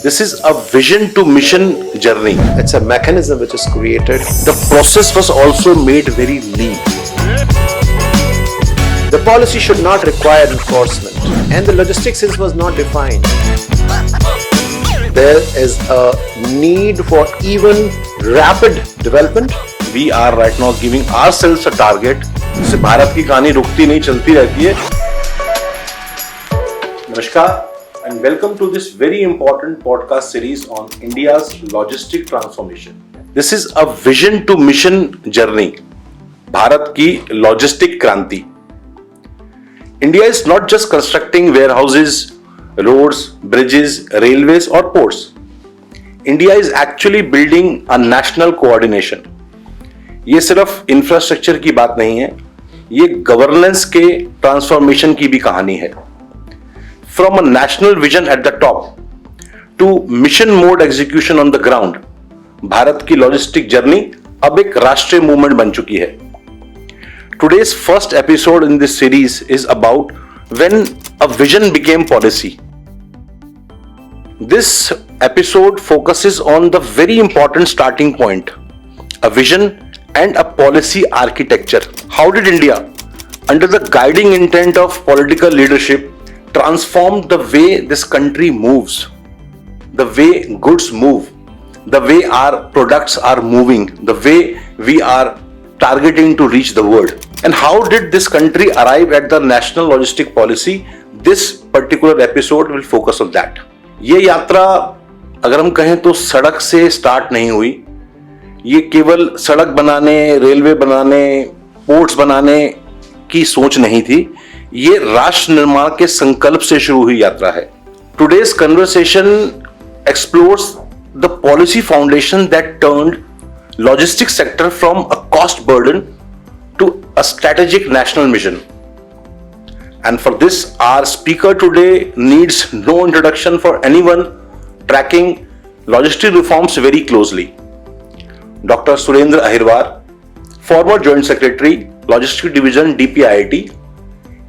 This is a vision to mission journey. It's a mechanism which is created. The process was also made very lean. The policy should not require enforcement, and the logistics was not defined. There is a need for even rapid development. We are right now giving ourselves a target. जिससे भारत की कहानी रुकती नहीं, चलती रहती है. Namaskar and welcome to this very important podcast series on India's logistic transformation. This is a vision to mission journey. Bharat की logistic क्रांति. India is not just constructing warehouses, roads, bridges, railways or ports. India is actually building a national coordination. ये सिर्फ infrastructure की बात नहीं है, ये governance के ट्रांसफॉर्मेशन की भी कहानी है. From a national vision at the top to mission mode execution on the ground, Bharat की लॉजिस्टिक जर्नी अब एक राष्ट्रीय मूवमेंट बन चुकी है. Today's first episode in this series is about when a vision became policy. This episode focuses on the very important starting point, a vision and a policy architecture. How did India, under the guiding intent of political leadership, transform the way this country moves, the way goods move, the way our products are moving, the way we are targeting to reach the world? And how did this country arrive at the national logistic policy? This particular episode will focus on that. ये यात्रा अगर हम कहें तो सड़क से start नहीं हुई. ये केवल सड़क बनाने, रेलवे बनाने, पोर्ट्स बनाने की सोच नहीं थी. ये राष्ट्र निर्माण के संकल्प से शुरू हुई यात्रा है. Today's conversation explores the policy foundation that turned logistics sector from a cost burden to a strategic national mission. And for this, our speaker today needs no introduction for anyone tracking logistic reforms very closely. Dr. Surendra Ahirwar, former Joint Secretary, Logistics Division, DPIIT.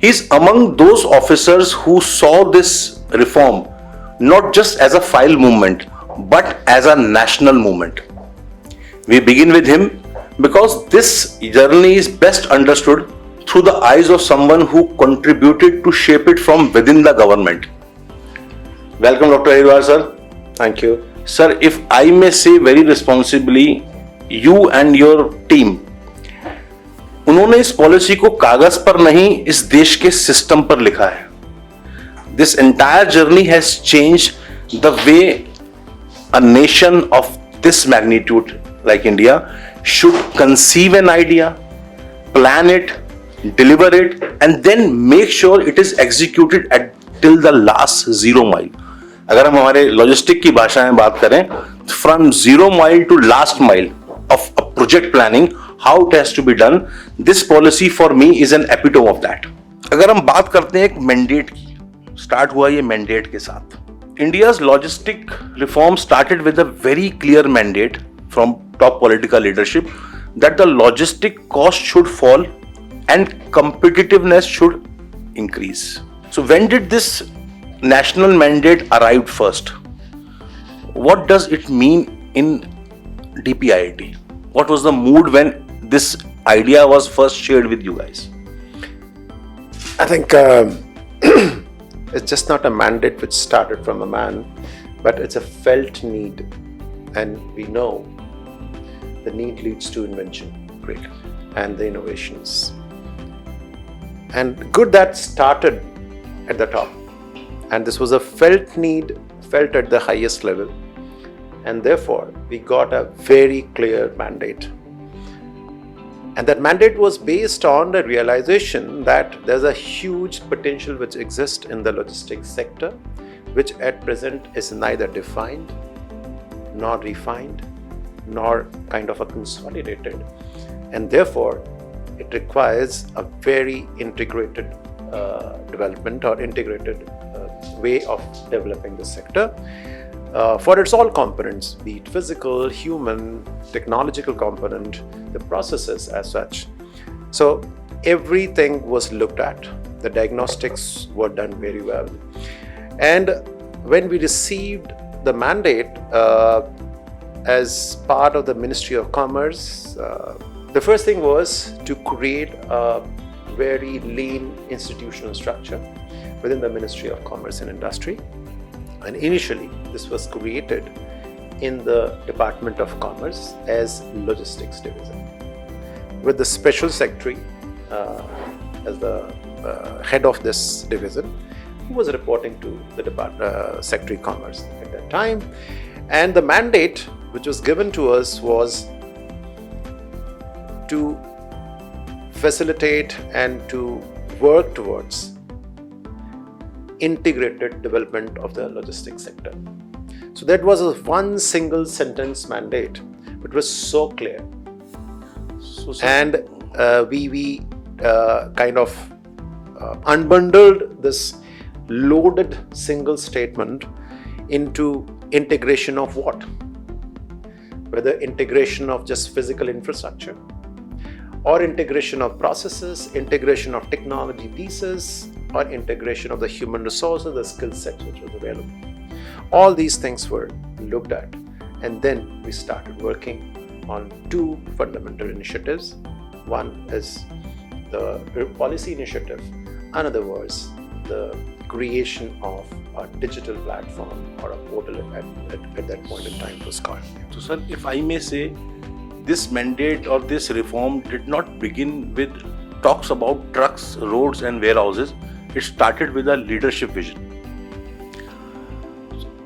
He is among those officers who saw this reform not just as a file movement, but as a national movement. We begin with him because this journey is best understood through the eyes of someone who contributed to shape it from within the government. Welcome, Dr. Ahirwar, sir. Thank you. Sir, if I may say very responsibly, you and your team, उन्होंने इस policy को कागज पर नहीं, इस देश के system पर लिखा है. This entire journey has changed the way a nation of this magnitude like India should conceive an idea, plan it, deliver it, and then make sure it is executed at till the last 0 mile. अगर हम हमारे logistic की भाषा में बात करें, from 0 mile to last mile of a project planning, how it has to be done, this policy for me is an epitome of that. अगर हम बात करते हैं एक मैंडेट की, स्टार्ट हुआ ये मैंडेट के साथ. India's logistic reform started with a very clear mandate from top political leadership that the logistic cost should fall and competitiveness should increase. So when did this national mandate arrive first? What does it mean in DPIIT? What was the mood when this idea was first shared with you guys? I think it's just not a mandate which started from a man, but it's a felt need, and we know the need leads to invention. Great. And the innovations. And good that started at the top. And this was a felt need, felt at the highest level. And therefore, we got a very clear mandate. And that mandate was based on the realization that there's a huge potential which exists in the logistics sector, which at present is neither defined, nor refined, nor kind of a consolidated. And therefore, it requires a very integrated development or integrated way of developing the sector for its all components, be it physical, human, technological component, the processes as such. So everything was looked at. The diagnostics were done very well. And when we received the mandate as part of the Ministry of Commerce, the first thing was to create a very lean institutional structure within the Ministry of Commerce and Industry. And initially, this was created in the Department of Commerce as Logistics Division, with the Special Secretary as the head of this division, who was reporting to the Secretary of Commerce at that time. And the mandate which was given to us was to facilitate and to work towards integrated development of the logistics sector. So that was a one single sentence mandate, but it was so clear. And we kind of unbundled this loaded single statement into integration of what? Whether integration of just physical infrastructure, or integration of processes, integration of technology pieces, or integration of the human resources, the skill set which was available. All these things were looked at, and then we started working on two fundamental initiatives. One is the policy initiative, another was the creation of a digital platform or a portal at that point in time it was called. So sir, if I may say, this mandate or this reform did not begin with talks about trucks, roads and warehouses. It started with a leadership vision.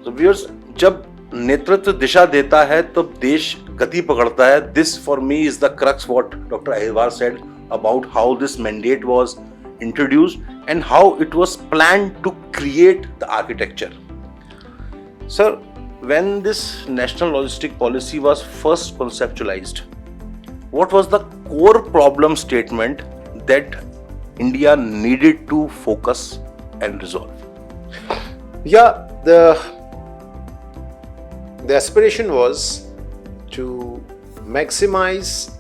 So viewers, जब नेतृत्व दिशा देता है तब देश गति पकड़ता है. This for me is the crux what Dr. Ahilwar said about how this mandate was introduced and how it was planned to create the architecture. Sir, when this national logistic policy was first conceptualized, what was the core problem statement that India needed to focus and resolve? Yeah, the aspiration was to maximize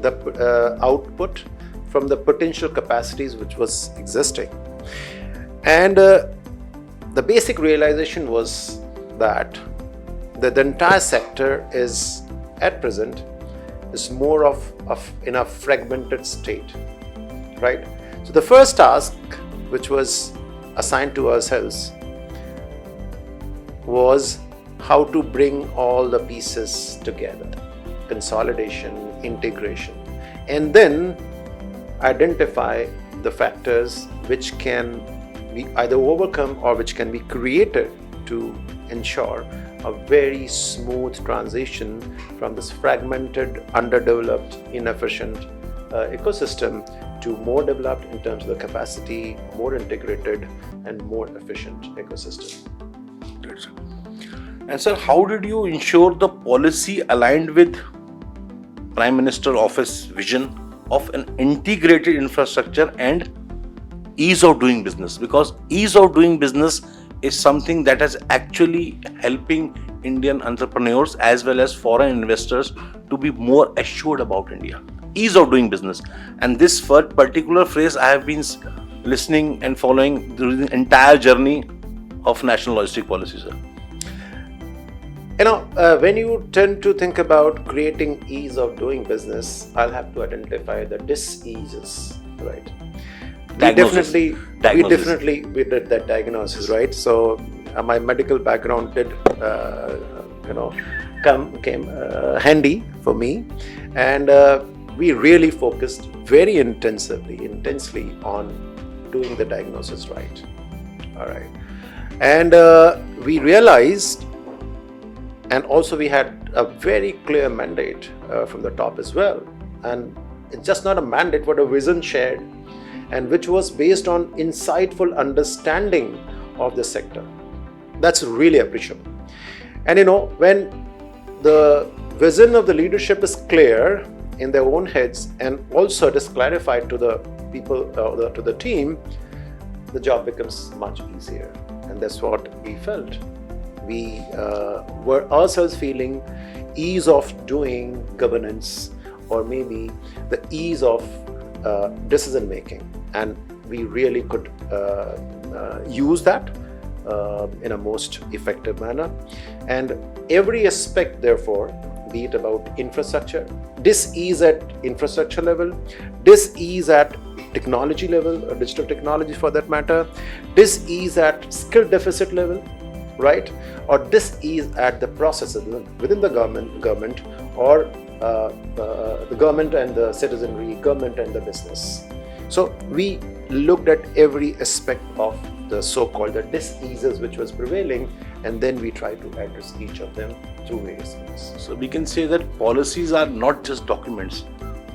the output from the potential capacities which was existing. And the basic realization was that the entire sector is at present is more of in a fragmented state, right? So the first task which was assigned to ourselves was how to bring all the pieces together, consolidation, integration, and then identify the factors which can be either overcome or which can be created to ensure a very smooth transition from this fragmented, underdeveloped, inefficient ecosystem to more developed in terms of the capacity, more integrated and more efficient ecosystem. And sir, how did you ensure the policy aligned with Prime Minister Office vision of an integrated infrastructure and ease of doing business? Because ease of doing business is something that is actually helping Indian entrepreneurs as well as foreign investors to be more assured about India. Ease of doing business. And this particular phrase I have been listening and following during the entire journey of national logistic policy, sir. You know, when you tend to think about creating ease of doing business, I'll have to identify the dis-eases, right? We definitely did that diagnosis, right? So my medical background did, came handy for me, and we really focused very intensely on doing the diagnosis right. All right, and we realized. And also we had a very clear mandate from the top as well. And it's just not a mandate, but a vision shared, and which was based on insightful understanding of the sector. That's really appreciable. And you know, when the vision of the leadership is clear in their own heads and also it is clarified to the people, to the team, the job becomes much easier. And that's what we felt. We were ourselves feeling ease of doing governance, or maybe the ease of decision making, and we really could use that in a most effective manner. And every aspect, therefore, be it about infrastructure, dis-ease at infrastructure level, dis-ease at technology level, or digital technology for that matter, dis-ease at skill deficit level, right? Or dis-ease at the processes within the government or the government and the citizenry, government and the business. So we looked at every aspect of the so-called the diseases which was prevailing, and then we try to address each of them through various means. So we can say that policies are not just documents,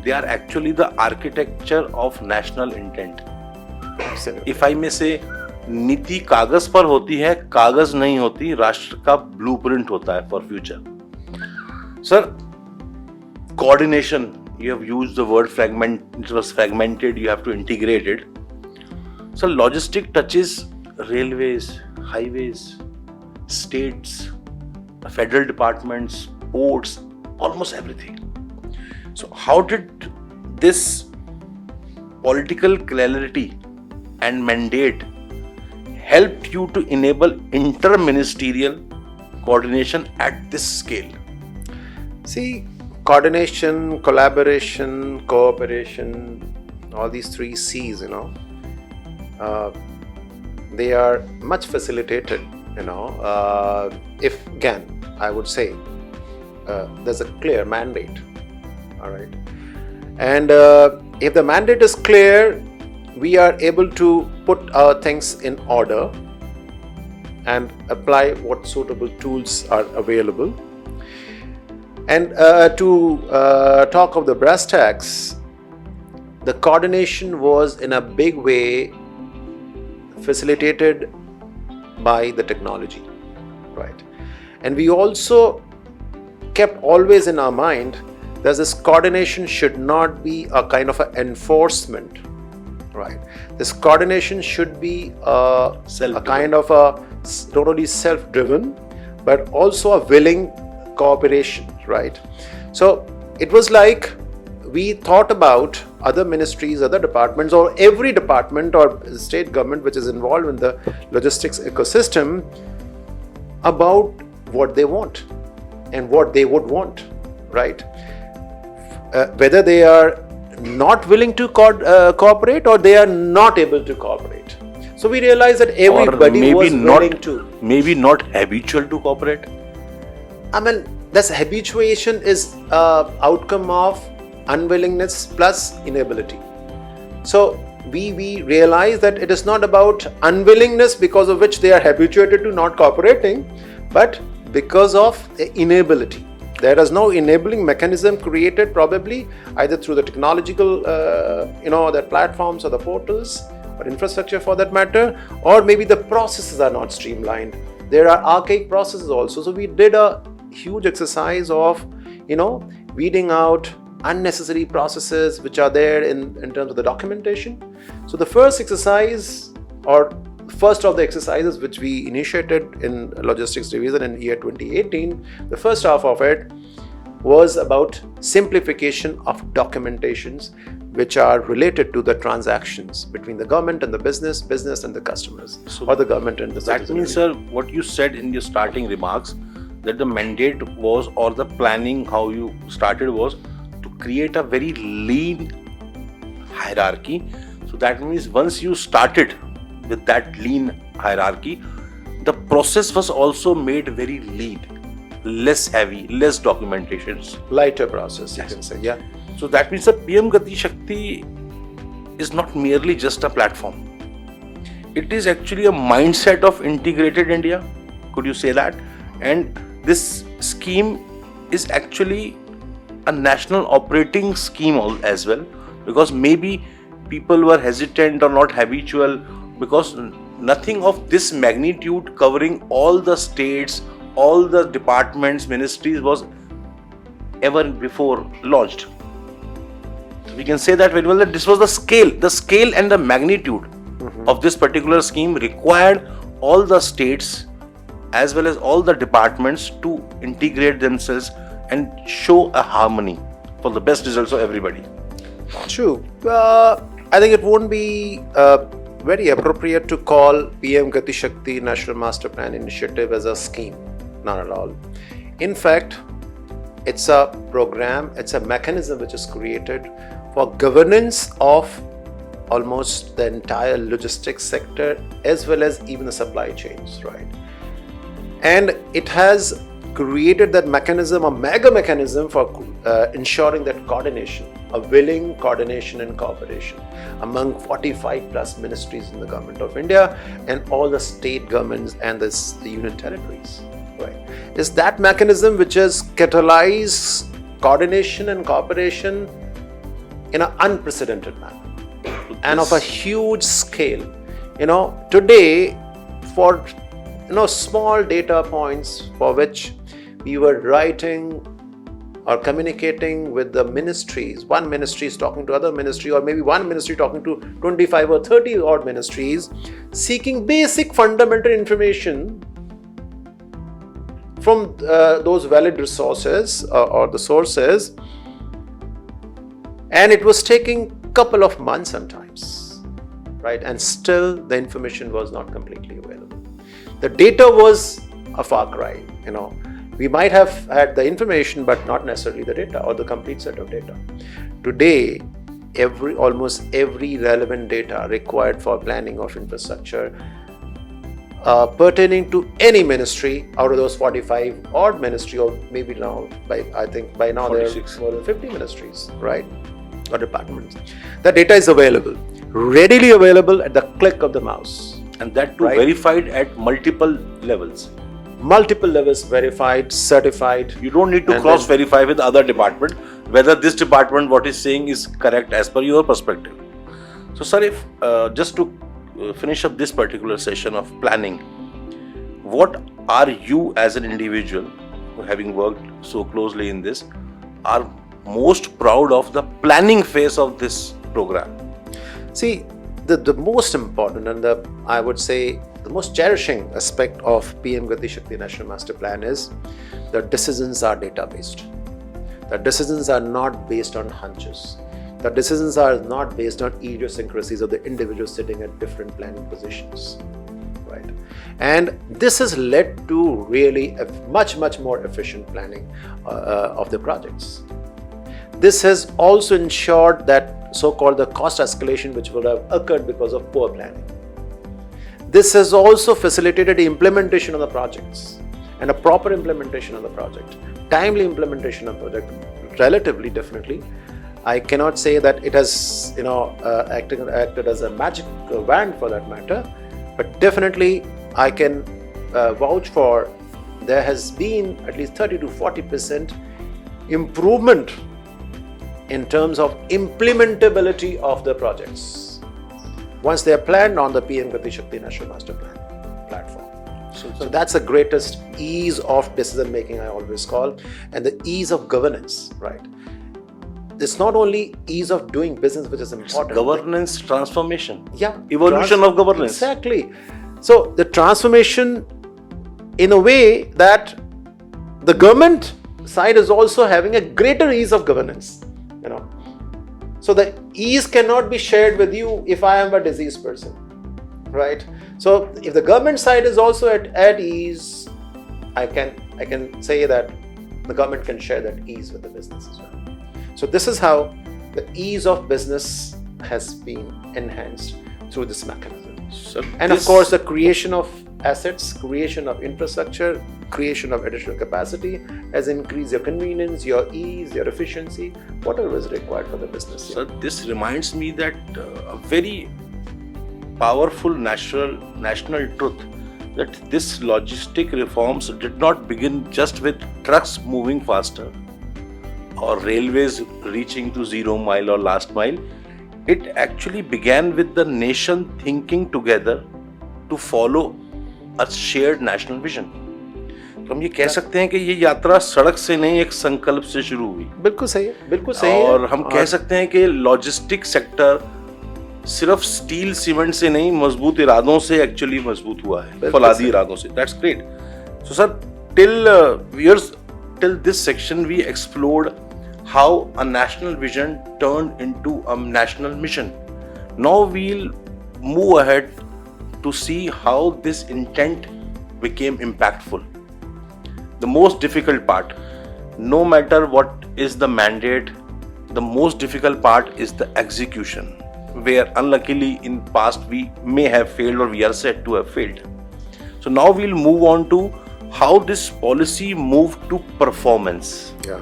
they are actually the architecture of national intent. Absolutely. If I may say, नीति कागज पर होती है, कागज नहीं होती, राष्ट्र का ब्लूप्रिंट होता है for future. Sir, coordination, you have used the word fragment, it was fragmented, you have to integrate it. So logistic touches railways, highways, states, federal departments, ports, almost everything. So how did this political clarity and mandate help you to enable inter-ministerial coordination at this scale? See, coordination, collaboration, cooperation, all these three C's, they are much facilitated, if again, I would say, there's a clear mandate, all right? And if the mandate is clear, we are able to put our things in order and apply what suitable tools are available. And to talk of the brass tacks, the coordination was in a big way facilitated by the technology, right? And we also kept always in our mind that this coordination should not be a kind of an enforcement, right? This coordination should be a kind of a not only self-driven, but also a willing cooperation, right? So it was like we thought about other ministries, other departments, or every department or state government which is involved in the logistics ecosystem about what they want and what they would want, right? Whether they are not willing to cooperate or they are not able to cooperate. So we realized that everybody was willing to. Maybe not habitual to cooperate. I mean, this habituation is outcome of unwillingness plus inability. So we realize that it is not about unwillingness because of which they are habituated to not cooperating, but because of inability. There is no enabling mechanism created, probably either through the technological, the platforms or the portals or infrastructure for that matter, or maybe the processes are not streamlined. There are archaic processes also. So we did a huge exercise of, weeding out unnecessary processes which are there in terms of the documentation. So the first exercise, or first of the exercises which we initiated in logistics division in year 2018, the first half of it was about simplification of documentations which are related to the transactions between the government and the business and the customers, or the government and the citizens. That means, sir, what you said in your starting remarks, that the mandate was, or the planning, how you started was to create a very lean hierarchy. So that means once you started with that lean hierarchy, the process was also made very lean, less heavy, less documentations. Lighter process, you can say, yeah. So that means the PM GatiShakti is not merely just a platform. It is actually a mindset of integrated India. Could you say that? And this scheme is actually a national operating scheme as well, because maybe people were hesitant or not habitual, because nothing of this magnitude covering all the states, all the departments, ministries was ever before launched. So we can say that very well that this was the scale and the magnitude of this particular scheme required all the states as well as all the departments to integrate themselves and show a harmony for the best results of everybody. True. I think it won't be very appropriate to call PM GatiShakti National Master Plan Initiative as a scheme. Not at all. In fact, it's a program, it's a mechanism which is created for governance of almost the entire logistics sector as well as even the supply chains, right? And it has created that mechanism, a mega mechanism for ensuring that coordination, a willing coordination and cooperation among 45 plus ministries in the government of India and all the state governments and the union territories, right? It's that mechanism which has catalyzed coordination and cooperation in an unprecedented manner and of a huge scale. Today, for small data points for which we were writing or communicating with the ministries, one ministry is talking to other ministry, or maybe one ministry talking to 25 or 30 odd ministries, seeking basic fundamental information from those valid resources or the sources, and it was taking a couple of months sometimes, right? And still the information was not completely available. The data was a far cry. We might have had the information but not necessarily the data or the complete set of data. Today, almost every relevant data required for planning of infrastructure pertaining to any ministry out of those 45 odd ministry, or maybe now by now there are more than 50 ministries, right, or departments. That data is available, readily available at the click of the mouse, and that too, right, verified at multiple levels. Multiple levels verified, certified. You don't need to cross verify with other department whether this department what is saying is correct as per your perspective. So sir, if just to finish up this particular session of planning, what are you as an individual, having worked so closely in this, are most proud of the planning phase of this program? See, the most important and I would say the most cherishing aspect of PM GatiShakti National Master Plan is the decisions are data based. The decisions are not based on hunches. The decisions are not based on idiosyncrasies of the individuals sitting at different planning positions, right? And this has led to really a much more efficient planning of the projects. This has also ensured that so-called the cost escalation which would have occurred because of poor planning. This has also facilitated the implementation of the projects and a proper implementation of the project, timely implementation of the project, relatively definitely. I cannot say that it has acted as a magic wand for that matter, but definitely I can vouch for there has been at least 30 to 40% improvement in terms of implementability of the projects once they are planned on the PM GatiShakti National Master Plan platform. So that's the greatest ease of decision making, I always call, and the ease of governance, right? It's not only ease of doing business which is important. Governance transformation. Yeah. Evolution of governance. Exactly. So the transformation in a way that the government side is also having a greater ease of governance, So the ease cannot be shared with you if I am a diseased person, right? So if the government side is also at ease, I can say that the government can share that ease with the business as well. So this is how the ease of business has been enhanced through this mechanism. Of course, the creation of assets, creation of infrastructure, creation of additional capacity has increased your convenience, your ease, your efficiency, whatever is required for the business. So this reminds me that a very powerful national truth, that this logistic reforms did not begin just with trucks moving faster or railways reaching to 0 mile or last mile. It actually began with the nation thinking together to follow a shared national vision. तो हम ये कह सकते हैं कि ये यात्रा सड़क से नहीं, एक संकल्प से शुरू हुई. बिल्कुल सही है. और हम कह सकते हैं कि लॉजिस्टिक सेक्टर सिर्फ स्टील सीमेंट से नहीं, मजबूत इरादों से एक्चुअली मजबूत हुआ है, फौलादी इरादों से. That's great. So sir, till this section we explored how a national vision turned into a national mission. Now we'll move ahead to see how this intent became impactful. The most difficult part, no matter what is the mandate, the most difficult part is the execution, where unluckily in past we may have failed or we are said to have failed. So now we'll move on to how this policy moved to performance. Yeah.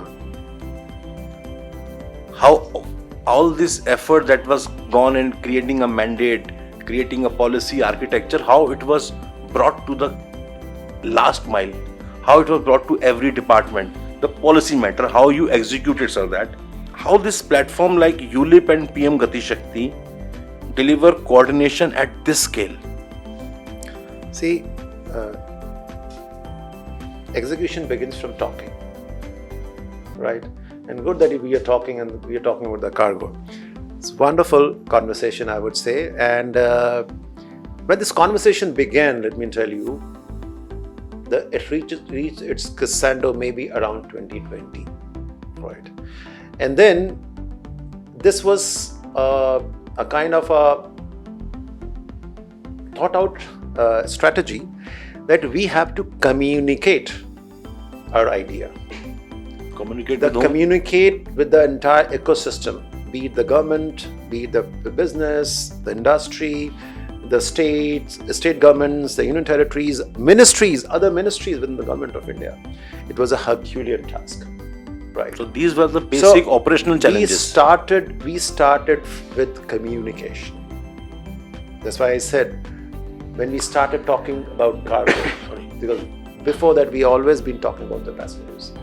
How all this effort that was gone in creating a mandate, creating a policy architecture, how it was brought to the last mile, how it was brought to every department, the policy matter, how you executed sir that, how this platform like ULIP and PM GatiShakti deliver coordination at this scale. See, execution begins from talking, right? And good that we are talking, and we are talking about the cargo. It's wonderful conversation, I would say. And when this conversation began, let me tell you, it reached its crescendo maybe around 2020, right? And then this was a kind of a thought out strategy that we have to communicate our idea. Communicate with the entire ecosystem, be it the government, be it the business, the industry, the state governments, the union territories, ministries, other ministries within the government of India. It was a Herculean task, right? So these were the basic operational challenges. We started with communication. That's why I said when we started talking about cargo, because before that we always been talking about the passengers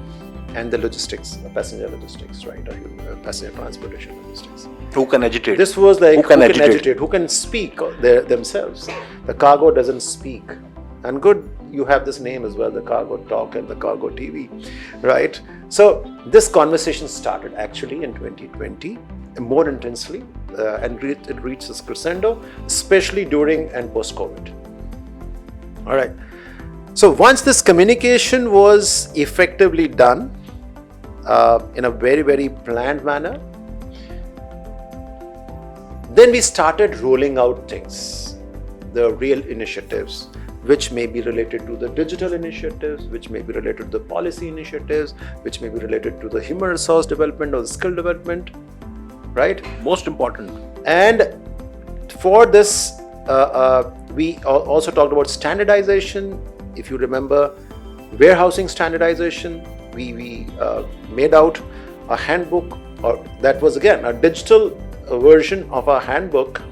and the logistics, the passenger logistics, right? Or passenger transportation logistics. Who can agitate? This was like who can agitate, who can speak themselves. The cargo doesn't speak. And good, you have this name as well, the CargoTalk and the Cargo TV, right? So this conversation started actually in 2020, more intensely, and it reached its crescendo, especially during and post-COVID. All right. So once this communication was effectively done in a very, very planned manner, then we started rolling out things, the real initiatives, which may be related to the digital initiatives, which may be related to the policy initiatives, which may be related to the human resource development or the skill development, right? Most important. And for this, we also talked about standardization. If you remember, warehousing standardization, we made out a handbook, or that was again a digital version of a handbook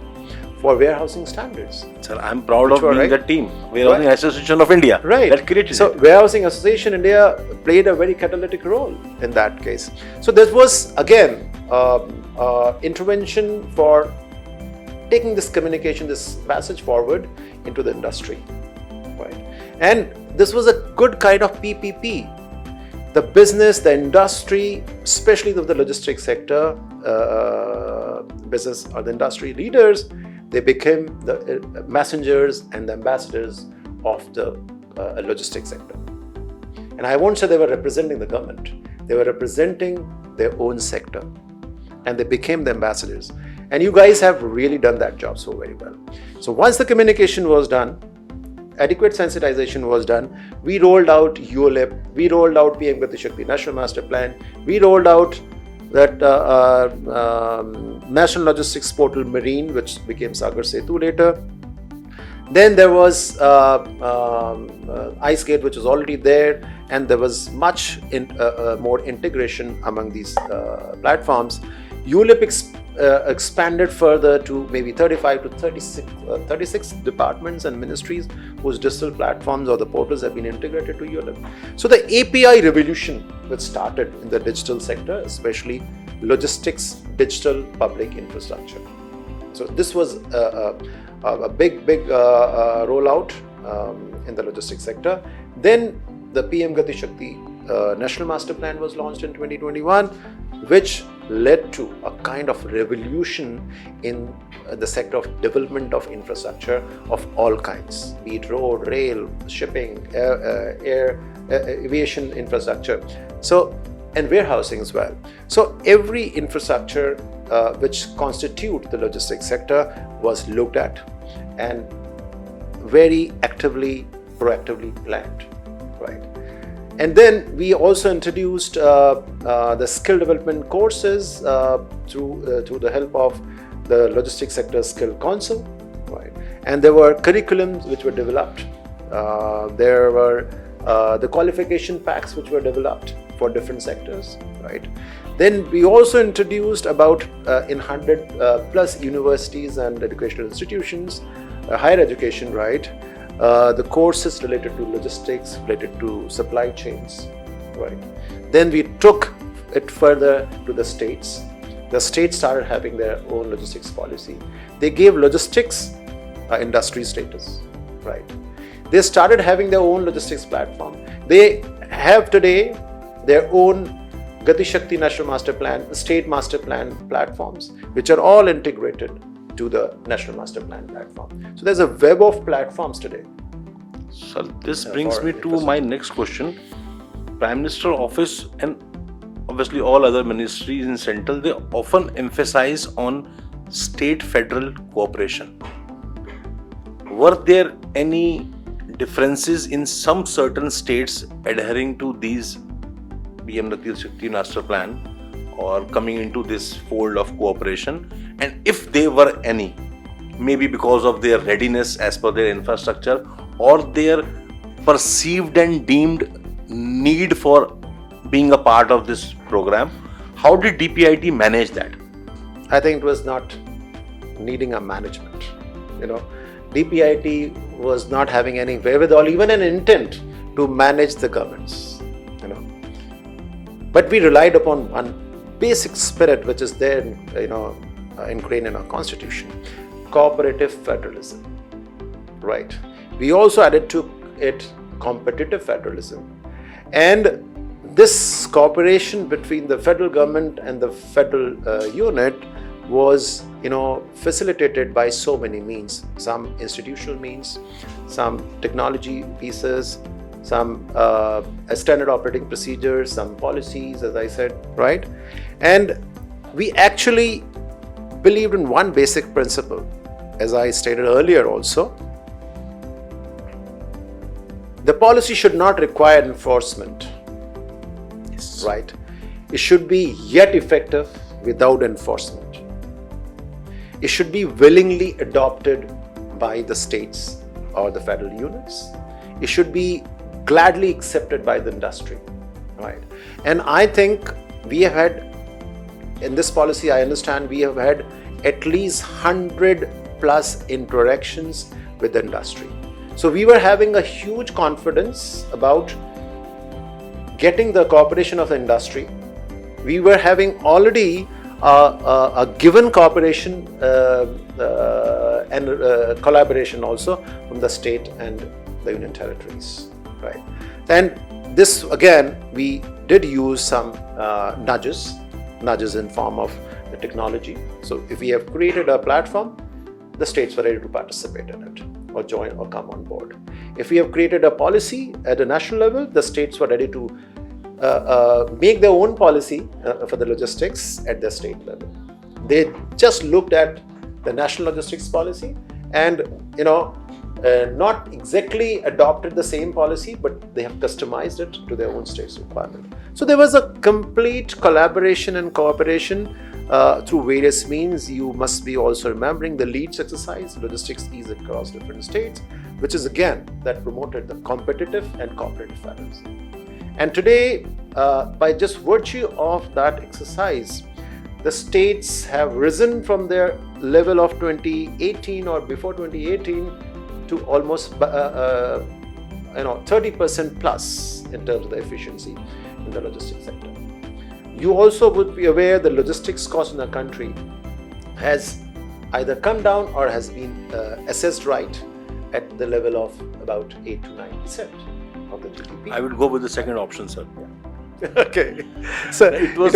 for warehousing standards. Sir, I'm proud of being the team, Warehousing Association of India, right? That created so it. Warehousing Association India played a very catalytic role in that case. So this was again intervention for taking this communication, this passage forward into the industry, right? And this was a good kind of PPP. The business, the industry, especially the logistics sector, business or the industry leaders, they became the messengers and the ambassadors of the logistics sector. And I won't say they were representing the government. They were representing their own sector. And they became the ambassadors. And you guys have really done that job so very well. So once the communication was done, adequate sensitization was done, we rolled out ULIP, we rolled out PM GatiShakti National Master Plan, we rolled out that National Logistics Portal Marine, which became Sagar Setu later. Then there was IceGate, which was already there, and there was much more integration among these platforms. ULIP expanded further to maybe 35 to 36 departments and ministries whose digital platforms or the portals have been integrated to ULIP. So the API revolution which started in the digital sector, especially logistics, digital public infrastructure. So this was a big rollout in the logistics sector. Then the PM GatiShakti National Master Plan was launched in 2021, which led to a kind of revolution in the sector of development of infrastructure of all kinds, be it road, rail, shipping, air, aviation infrastructure, so and warehousing as well. So every infrastructure which constitute the logistics sector was looked at and very actively, proactively planned, right? And then we also introduced the skill development courses through the help of the Logistics Sector Skill Council, right? And there were curriculums which were developed. There were the qualification packs which were developed for different sectors, right? Then we also introduced about in 100 plus universities and educational institutions, higher education, right? The courses related to logistics, related to supply chains, right? Then we took it further to the states. The states started having their own logistics policy. They gave logistics industry status, right? They started having their own logistics platform. They have today their own GatiShakti National Master Plan, State Master Plan platforms, which are all integrated to the National Master Plan platform. So there's a web of platforms today. So this brings me to my next question. Prime Minister Office and obviously all other ministries in central, they often emphasize on state-federal cooperation. Were there any differences in some certain states adhering to these PM GatiShakti Master Plan or coming into this fold of cooperation? And if there were any, maybe because of their readiness as per their infrastructure or their perceived and deemed need for being a part of this program, how did DPIT manage that? I think it was not needing a management. DPIT was not having any wherewithal, even an intent to manage the governments. But we relied upon one basic spirit which is there, ingrained in our constitution: cooperative federalism. Right. We also added to it competitive federalism, and this cooperation between the federal government and the federal unit was, facilitated by so many means. Some institutional means, some technology pieces, some standard operating procedures, some policies, as I said, right? And we actually believed in one basic principle, as I stated earlier also. The policy should not require enforcement, yes, right? It should be yet effective without enforcement. It should be willingly adopted by the states or the federal units. It should be gladly accepted by the industry, right? And I think we have had, in this policy, I understand we have had at least 100 plus interactions with the industry. So we were having a huge confidence about getting the cooperation of the industry. We were having already a given cooperation and collaboration also from the state and the union territories, right? And this, again, we did use some nudges in form of the technology. So if we have created a platform, the states were ready to participate in it or join or come on board. If we have created a policy at a national level, the states were ready to make their own policy for the logistics at the state level. They just looked at the national logistics policy and not exactly adopted the same policy, but they have customized it to their own state's requirement. So there was a complete collaboration and cooperation through various means. You must be also remembering the LEADS exercise, logistics ease across different states, which is again that promoted the competitive and cooperative federalism. And today, by just virtue of that exercise, the states have risen from their level of 2018 or before 2018 to almost 30% plus in terms of the efficiency in the logistics sector. You also would be aware the logistics cost in the country has either come down or has been assessed right at the level of about 8 to 9% of the GDP. I would go with the second option, sir. Yeah. Okay. So it was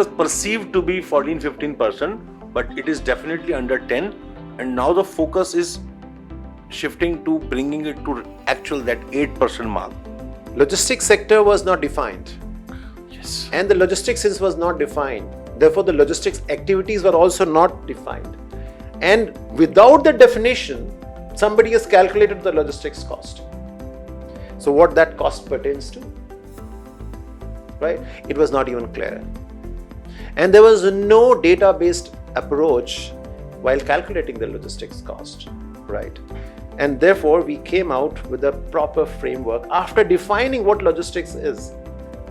perceived to be 14-15%, but it is definitely under 10, and now the focus is shifting to bringing it to actual that 8% mark. Logistics sector was not defined. Yes. And the logistics was not defined. Therefore, the logistics activities were also not defined. And without the definition, somebody has calculated the logistics cost. So what that cost pertains to, right? It was not even clear. And there was no data-based approach while calculating the logistics cost, right? And therefore, we came out with a proper framework after defining what logistics is.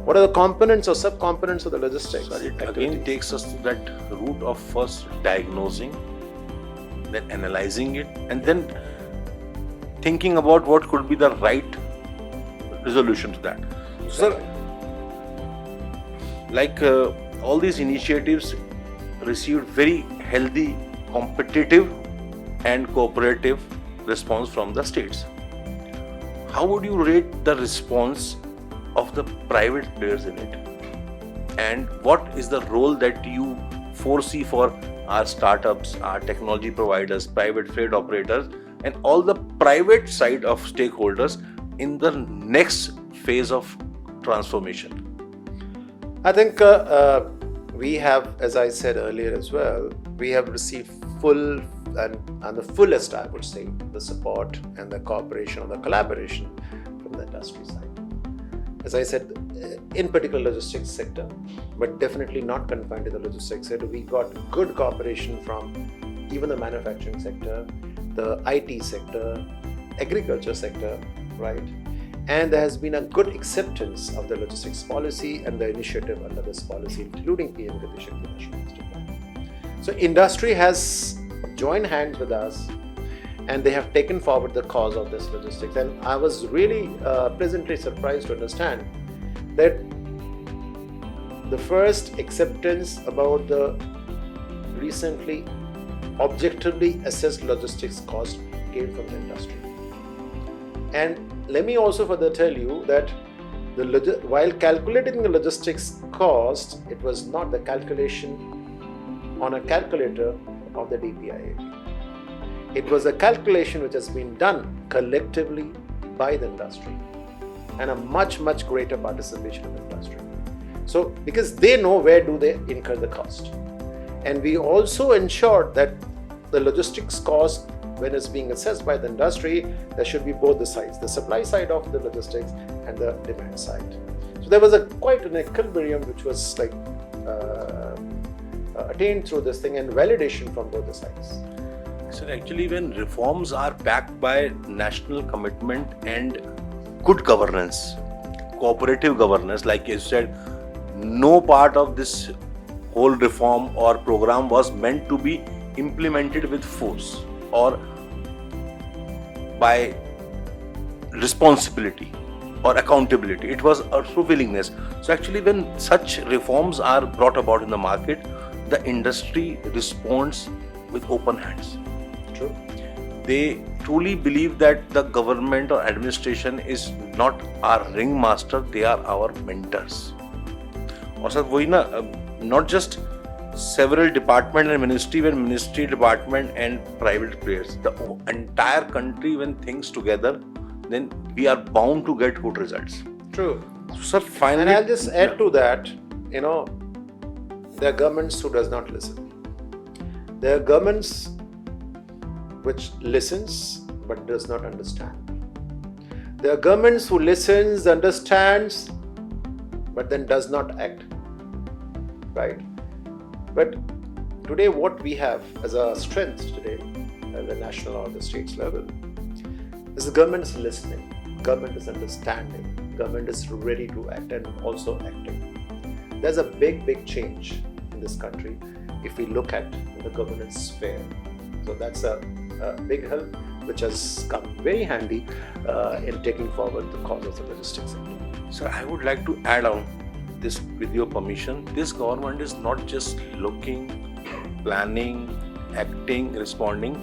What are the components or sub-components of the logistics? But it again takes us to that route of first diagnosing, then analyzing it, and then thinking about what could be the right resolution to that. So, sir, like all these initiatives received very healthy, competitive and cooperative response from the states. How would you rate the response of the private players in it? And what is the role that you foresee for our startups, our technology providers, private freight operators, and all the private side of stakeholders in the next phase of transformation? I think we have, as I said earlier as well, we have received full and the fullest, I would say, the support and the cooperation or the collaboration from the industry side. As I said, in particular logistics sector, but definitely not confined to the logistics sector, we got good cooperation from even the manufacturing sector, the IT sector, agriculture sector, right? And there has been a good acceptance of the logistics policy and the initiative under this policy, including PM GatiShakti National Master Plan. So industry has joined hands with us and they have taken forward the cause of this logistics. And I was really pleasantly surprised to understand that the first acceptance about the recently objectively assessed logistics cost came from the industry. And let me also further tell you that while calculating the logistics cost, it was not the calculation on a calculator of the DPIA. It was a calculation which has been done collectively by the industry and a much, much greater participation of the industry. So, because they know where do they incur the cost. And we also ensured that the logistics cost, when it's being assessed by the industry, there should be both the sides, the supply side of the logistics and the demand side. So there was quite an equilibrium which was attained through this thing and validation from both the sides. So actually, when reforms are backed by national commitment and good governance, cooperative governance, like you said, no part of this whole reform or program was meant to be implemented with force or by responsibility or accountability. It was also willingness. So actually, when such reforms are brought about in the market, the industry responds with open hands. True. They truly believe that the government or administration is not our ringmaster, they are our mentors. और sir वही ना, not just several department and ministry, when ministry, department and private players, the entire country when things together, then we are bound to get good results. True. So, sir, finally, and I'll just add to that, there are governments who does not listen. There are governments which listens but does not understand. There are governments who listens, understands, but then does not act. Right? But today what we have as a strength today at the national or the states level is the government is listening, government is understanding, government is ready to act and also acting. There's a big change in this country if we look at the governance sphere. So that's a big help which has come very handy in taking forward the cause of the logistics sector. So I would like to add on this with your permission. This government is not just looking, planning, acting, responding.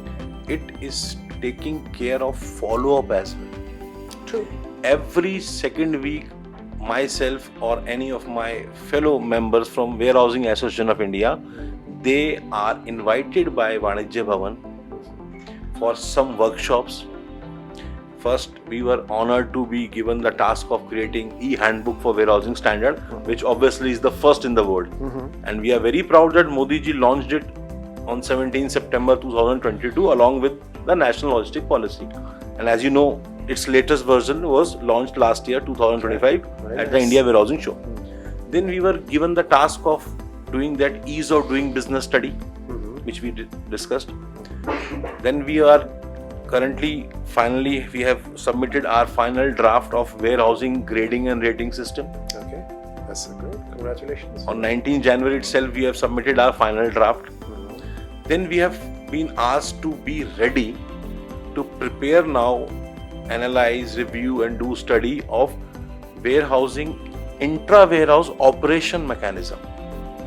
It is taking care of follow-up as well. True. Every second week, myself or any of my fellow members from Warehousing Association of India, they are invited by Vanijya Bhavan for some workshops, First, we were honored to be given the task of creating e-handbook for warehousing standard, which obviously is the first in the world. And we are very proud that Modi ji launched it on 17 September 2022 along with the National Logistics Policy. And as you know, its latest version was launched last year, 2025, at the India Warehousing Show. Then we were given the task of doing that ease of doing business study, which we discussed. Then we are currently, finally, we have submitted our final draft of warehousing grading and rating system. Okay, that's good. Congratulations. On 19 January itself, we have submitted our final draft. Then we have been asked to be ready to prepare now, analyze, review and do study of warehousing intra-warehouse operation mechanism.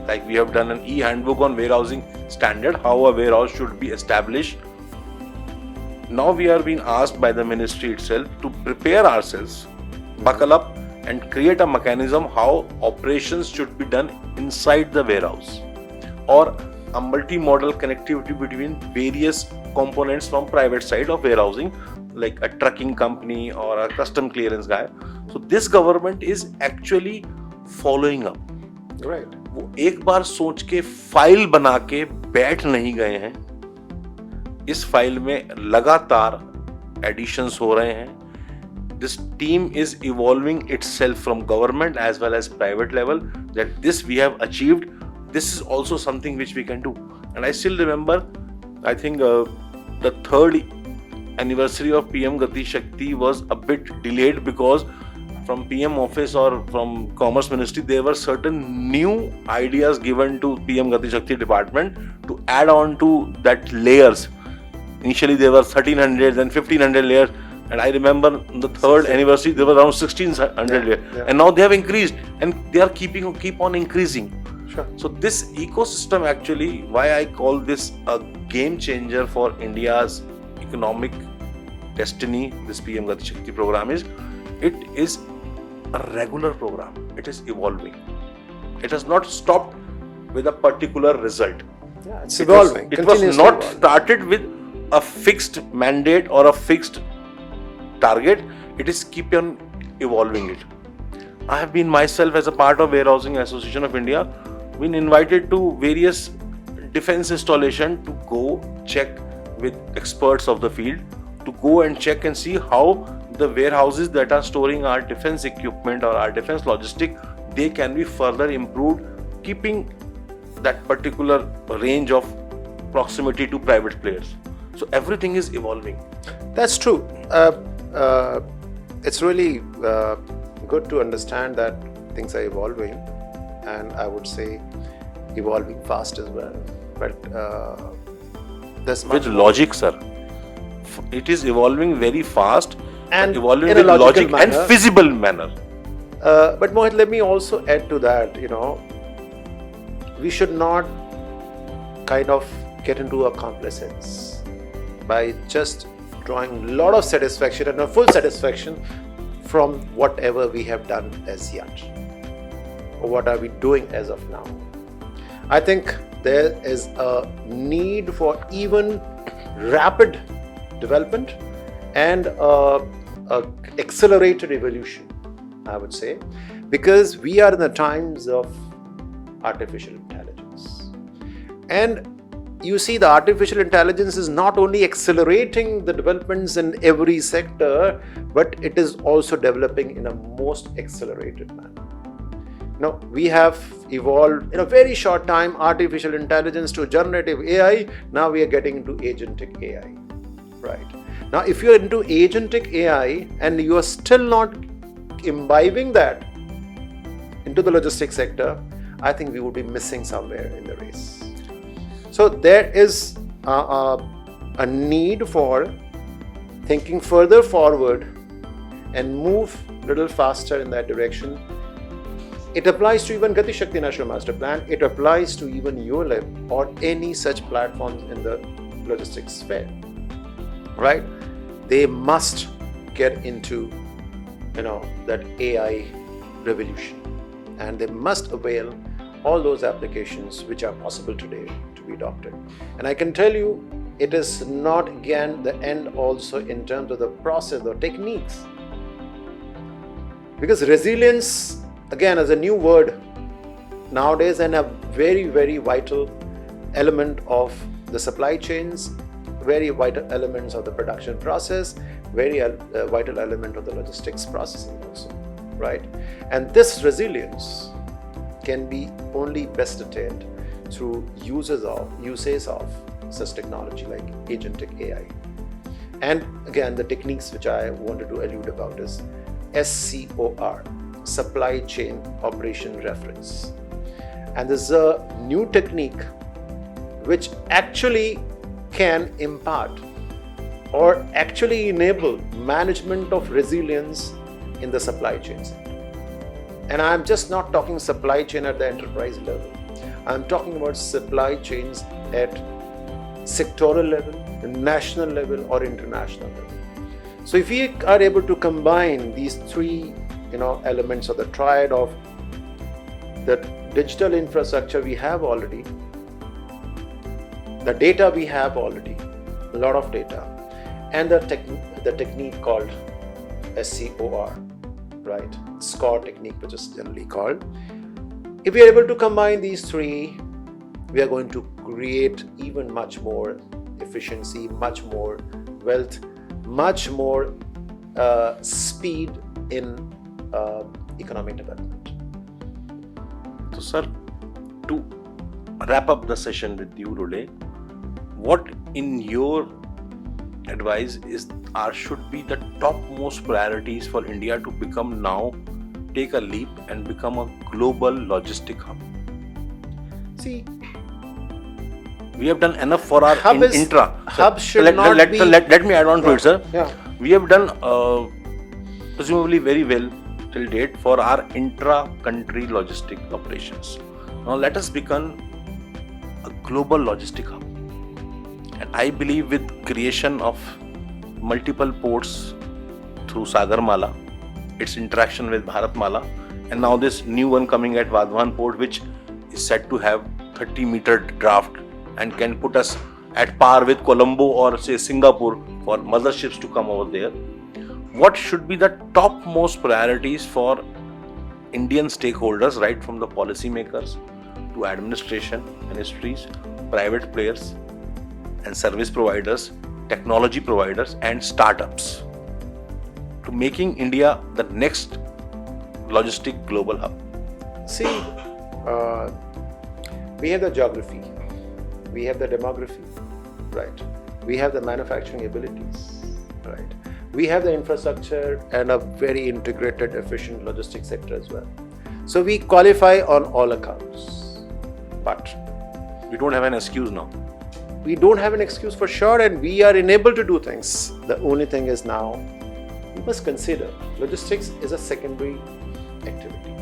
Like we have done an e-handbook on warehousing standard, how a warehouse should be established. Now we are being asked by the ministry itself to prepare ourselves, buckle up and create a mechanism how operations should be done inside the warehouse, or a multi-modal connectivity between various components from private side of warehousing, like a trucking company or a custom clearance guy. So this government is actually following up. Right. वो एक बार सोच के file बना के बैठ नहीं गए हैं. इस फाइल में लगातार एडिशंस हो रहे हैं. This team is evolving itself from government as well as private level, that this we have achieved. This is also something which we can do. And I still remember, I think the third anniversary of PM GatiShakti was a bit delayed because from PM office or from Commerce Ministry, there were certain new ideas given to PM GatiShakti department to add on to that layers. Initially there were 1300 and 1500 layers, and I remember the third anniversary there were around 1600 layers, and now they have increased and they are keep on increasing. Sure. So this ecosystem, actually, why I call this a game changer for India's economic destiny, this PM GatiShakti program, is it is a regular program. It is evolving. It has not stopped with a particular result. Yeah, it's evolving. It was not started with a fixed mandate or a fixed target. It is keep on evolving it. I have been myself, as a part of Warehousing Association of India, been invited to various defense installation to go check with experts of the field, to go and check and see how the warehouses that are storing our defense equipment or our defense logistic, they can be further improved, keeping that particular range of proximity to private players. So everything is evolving. That's true. It's really good to understand that things are evolving, and I would say evolving fast as well. But there's much with logic, sir. It is evolving very fast and evolving in a with logic manner, and feasible manner. But Mohit, let me also add to that. We should not kind of get into a complacence by just drawing a lot of satisfaction and a full satisfaction from whatever we have done as yet, or what are we doing as of now. I think there is a need for even rapid development and accelerated evolution, I would say, because we are in the times of artificial intelligence. And you see, the artificial intelligence is not only accelerating the developments in every sector, but it is also developing in a most accelerated manner. Now, we have evolved in a very short time artificial intelligence to generative AI. Now we are getting into agentic AI. Right. Now, if you are into agentic AI and you are still not imbibing that into the logistics sector, I think we would be missing somewhere in the race. So there is a need for thinking further forward and move a little faster in that direction. It applies to even GatiShakti National Master Plan. It applies to even ULIP or any such platforms in the logistics sphere. Right? They must get into, that AI revolution, and they must avail all those applications which are possible today to be adopted. And I can tell you, it is not again the end also in terms of the process or techniques. Because resilience, again, is a new word nowadays and a very, very vital element of the supply chains, very vital elements of the production process, very vital element of the logistics processing also, right? And this resilience can be only best attained through uses of such technology like agentic AI. And again, the techniques which I wanted to allude about is SCOR, Supply Chain Operation Reference. And this is a new technique which actually can impart or actually enable management of resilience in the supply chains. And I'm just not talking supply chain at the enterprise level. I'm talking about supply chains at sectoral level, national level, or international level. So if we are able to combine these three, elements of the triad of the digital infrastructure we have already, the data we have already, a lot of data, and the technique called SCOR, right? SCOR technique, which is generally called. If we are able to combine these three, we are going to create even much more efficiency, much more wealth, much more speed in economic development. So, sir, to wrap up the session with you today, what in your advice should be the topmost priorities for India to become now, take a leap and become a global logistic hub? See, we have done enough for our intra. Hub should let me add on to it, sir. Yeah. We have done presumably very well till date for our intra-country logistic operations. Now let us become a global logistic hub. And I believe with creation of multiple ports through Sagarmala, its interaction with Bharatmala, and now this new one coming at Vadhavan port, which is said to have 30-meter draft and can put us at par with Colombo or say Singapore for motherships to come over there. What should be the topmost priorities for Indian stakeholders, right from the policymakers to administration, ministries, private players and service providers, technology providers and startups, to making India the next logistic global hub? See, we have the geography, we have the demography, right? We have the manufacturing abilities, right? We have the infrastructure and a very integrated, efficient logistics sector as well. So we qualify on all accounts. But we don't have an excuse now. We don't have an excuse for sure, and we are enabled to do things. The only thing is now, we must consider logistics is a secondary activity.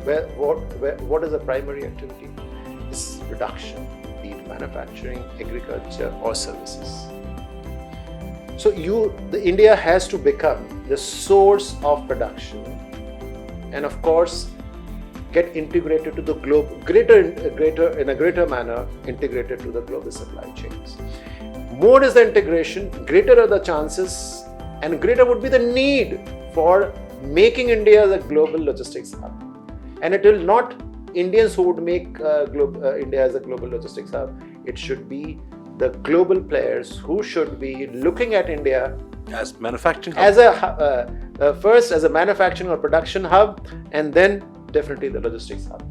What is a primary activity? It's production, be it manufacturing, agriculture, or services. So India has to become the source of production, and of course, get integrated to the globe, in a greater manner, integrated to the global supply chains. More is the integration, greater are the chances, and greater would be the need for making India the global logistics hub. And it will not Indians who would make India as a global logistics hub. It should be the global players who should be looking at India as manufacturing hub. As a first as a manufacturing or production hub, and then definitely the logistics hub.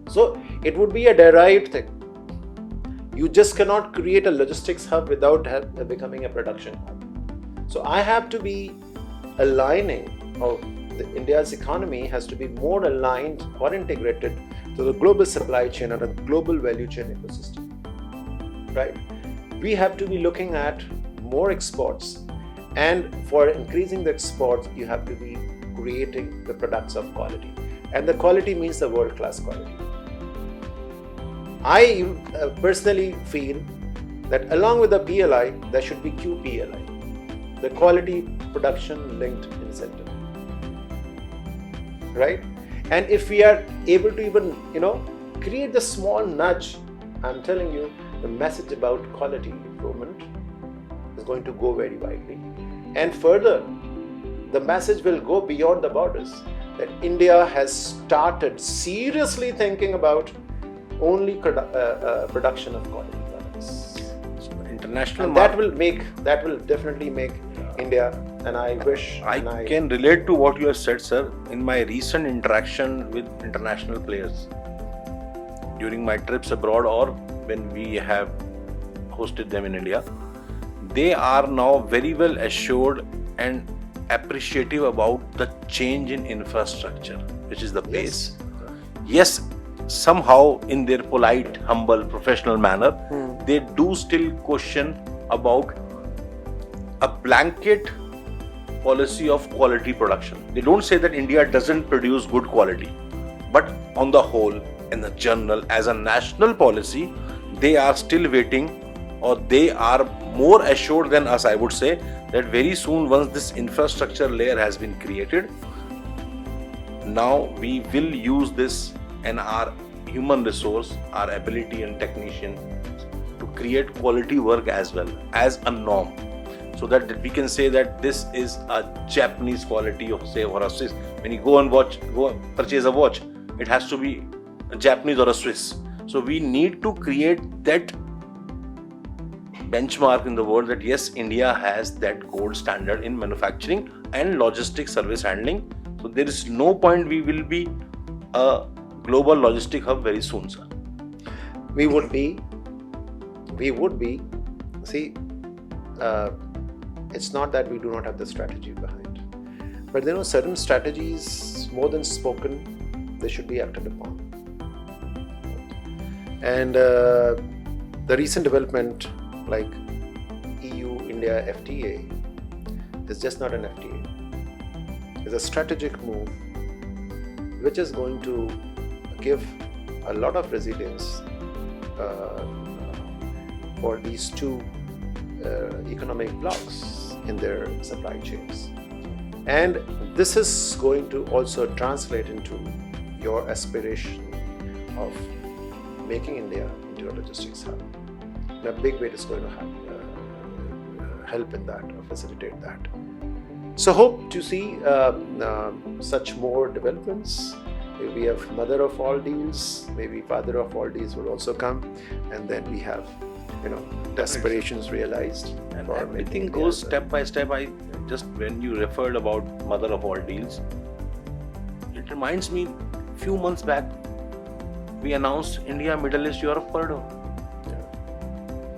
So it would be a derived thing. You just cannot create a logistics hub without becoming a production hub. So I have to be aligning, or India's economy has to be more aligned or integrated to the global supply chain and a global value chain ecosystem. Right? We have to be looking at more exports, and for increasing the exports, you have to be creating the products of quality, and the quality means the world-class quality. I personally feel that along with the PLI, there should be QPLI, the quality production linked incentive. Right? And if we are able to even create the small nudge, I'm telling you, the message about quality improvement is going to go very widely. And further, the message will go beyond the borders, that India has started seriously thinking about only production of quality products. International And that will definitely make India, and I wish... I can relate to what you have said, sir. In my recent interaction with international players, during my trips abroad or when we have hosted them in India, they are now very well assured and appreciative about the change in infrastructure, which is the pace. Yes, somehow in their polite, humble, professional manner, they do still question about a blanket policy of quality production. They don't say that India doesn't produce good quality, but on the whole, in the general, as a national policy, they are still waiting, or they are more assured than us, I would say, that very soon, once this infrastructure layer has been created, now we will use this and our human resource, our ability and technician to create quality work as well as a norm, so that we can say that this is a Japanese quality of, say, or a Swiss. When you go and purchase a watch, it has to be a Japanese or a Swiss. So we need to create that benchmark in the world, that yes, India has that gold standard in manufacturing and logistics service handling. So there is no point we will be a global logistic hub very soon, sir. We would be. See, it's not that we do not have the strategy behind, but there are certain strategies, more than spoken, they should be acted upon. And the recent development like EU-India FTA is just not an FTA. It's a strategic move which is going to give a lot of resilience for these two economic blocks in their supply chains. And this is going to also translate into your aspiration of making India into a logistics hub. In a big way, it is going to help in that, or facilitate that. So hope to see such more developments. Maybe we have mother of all deals, maybe father of all deals will also come, and then we have, the aspirations realized. And everything goes step by step. When you referred about mother of all deals, it reminds me, few months back, we announced India, Middle East, Europe corridor.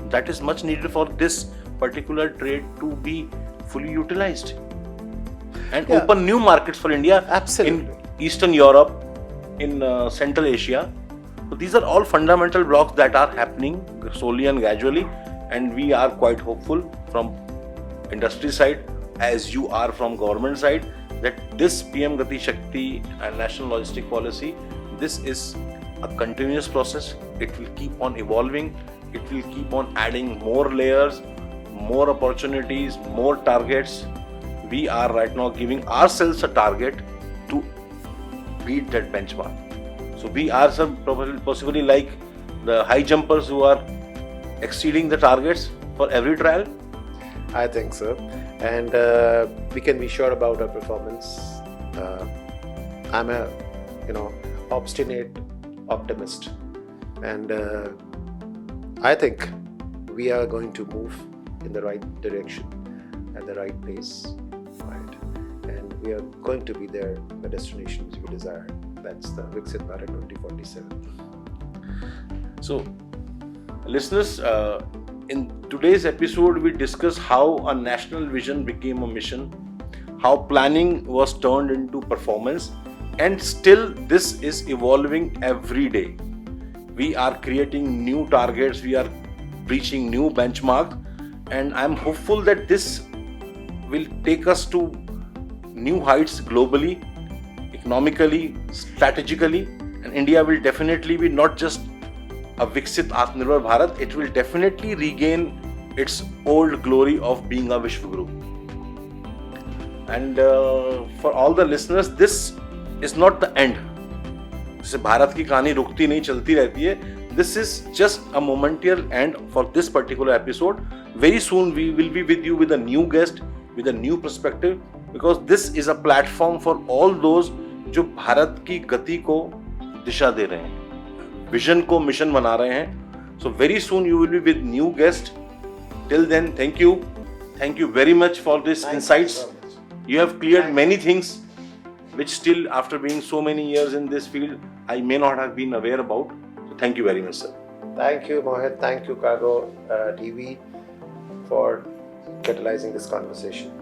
That is much needed for this particular trade to be fully utilized and open new markets for India. Absolutely. In Eastern Europe, in Central Asia. So these are all fundamental blocks that are happening slowly and gradually, and we are quite hopeful from industry side, as you are from government side, that this PM GatiShakti and National Logistic Policy, this is a continuous process. It will keep on evolving. It will keep on adding more layers, more opportunities, more targets. We are right now giving ourselves a target to beat that benchmark. So we are possibly like the high jumpers who are exceeding the targets for every trial. I think so, and we can be sure about our performance. I'm a obstinate optimist, and I think we are going to move in the right direction at the right pace, right? And we are going to be there, the destinations we desire. That's the Viksit Bharat 2047. So, listeners, in today's episode, we discuss how a national vision became a mission, how planning was turned into performance, and still this is evolving every day. We are creating new targets, we are reaching new benchmarks, and I'm hopeful that this will take us to new heights globally, economically, strategically, and India will definitely be not just a Viksit Atmanirbhar Bharat, it will definitely regain its old glory of being a Vishwaguru. And for all the listeners, this is not the end. जैसे भारत की कहानी रुकती नहीं, चलती रहती है. This is just a momentary end for this particular episode. Very soon we will be with you with a new guest, with a new perspective, because this is a platform for all those जो भारत की गति को दिशा दे रहे हैं, vision को mission बना रहे हैं. So very soon you will be with new guest. Till then, thank you very much for this insights. You have cleared many things which still, after being so many years in this field, I may not have been aware about. So thank you very much, sir. Thank you, Mohit. Thank you, Cargo TV, for catalyzing this conversation.